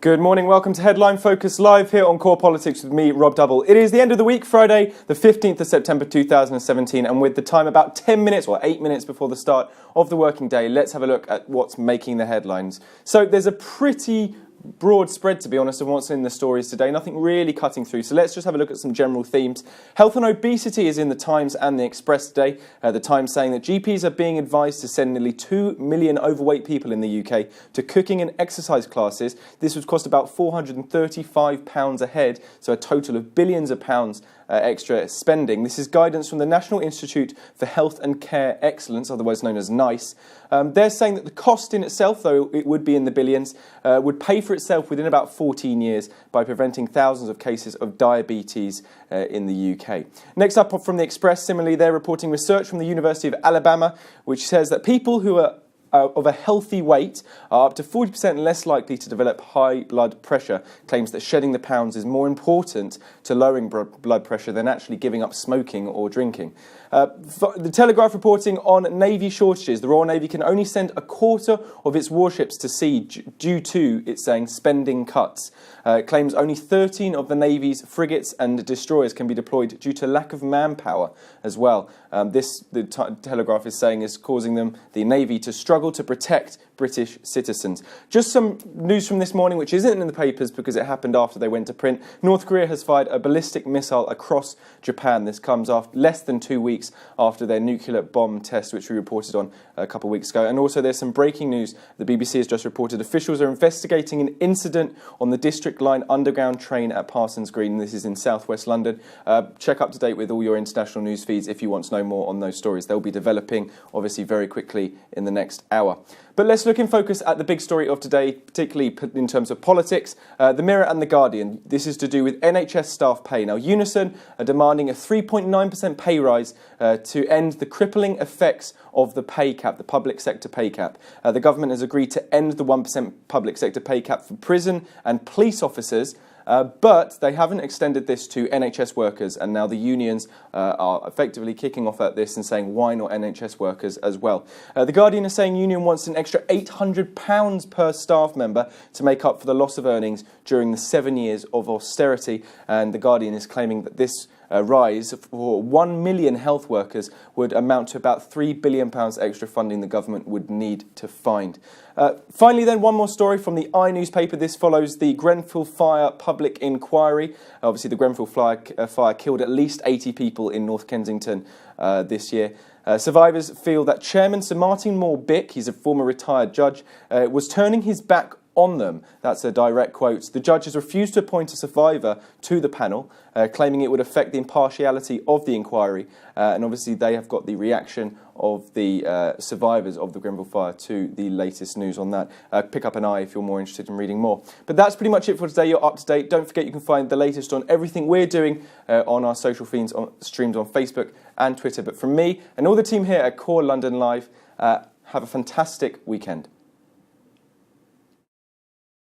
Good morning, welcome to Headline Focus Live here on Core Politics with me, Rob Double. It is the end of the week, Friday, the 15th of September 2017, and with the time about 10 minutes or 8 minutes before the start of the working day, let's have a look at what's making the headlines. So there's a pretty broad spread, to be honest, of what's in the stories today. Nothing really cutting through. So let's just have a look at some general themes. Health and obesity is in the Times and the Express today. The Times saying that GPs are being advised to send nearly 2 million overweight people in the UK to cooking and exercise classes. This would cost about £435 a head, so a total of billions of pounds extra spending. This is guidance from the National Institute for Health and Care Excellence, otherwise known as NICE. They're saying that the cost in itself, though it would be in the billions, would pay for itself within about 14 years by preventing thousands of cases of diabetes in the UK. Next up from the Express, similarly, they're reporting research from the University of Alabama, which says that people who are of a healthy weight are up to 40% less likely to develop high blood pressure, claims that shedding the pounds is more important to lowering blood pressure than actually giving up smoking or drinking. The Telegraph reporting on Navy shortages. The Royal Navy can only send a quarter of its warships to sea due to, it's saying, spending cuts. Claims only 13 of the Navy's frigates and destroyers can be deployed due to lack of manpower as well. The Telegraph is saying, is causing the Navy to struggle to protect British citizens. Just some news from this morning, which isn't in the papers because it happened after they went to print. North Korea has fired a ballistic missile across Japan. This comes after less than 2 weeks after their nuclear bomb test, which we reported on a couple of weeks ago. And also there's some breaking news. The BBC has just reported officials are investigating an incident on the District Line underground train at Parsons Green. This is in southwest London. Check up to date with all your international news feeds if you want to know more on those stories. They'll be developing, obviously, very quickly in the next hour. But let's look in focus at the big story of today, particularly in terms of politics. The Mirror and The Guardian. This is to do with NHS staff pay. Now, Unison are demanding a 3.9% pay rise to end the crippling effects of the pay cap, the public sector pay cap. The government has agreed to end the 1% public sector pay cap for prison and police officers, but they haven't extended this to NHS workers, and now the unions are effectively kicking off at this and saying, why not NHS workers as well? The Guardian is saying union wants an extra £800 per staff member to make up for the loss of earnings during the 7 years of austerity, and the Guardian is claiming that this rise for 1 million health workers would amount to about £3 billion extra funding the government would need to find. Finally then, one more story from the newspaper. This follows the Grenfell fire public inquiry. Obviously the Grenfell fire killed at least 80 people in North Kensington this year. Survivors feel that Chairman Sir Martin Moore-Bick, he's a former retired judge, was turning his back on them. That's a direct quote. The judge has refused to appoint a survivor to the panel, claiming it would affect the impartiality of the inquiry. And obviously they have got the reaction of the survivors of the Grenfell fire to the latest news on that. Pick up an eye if you're more interested in reading more. But that's pretty much it for today. You're up to date. Don't forget you can find the latest on everything we're doing on our social feeds, streams on Facebook and Twitter. But from me and all the team here at Core London Live, have a fantastic weekend.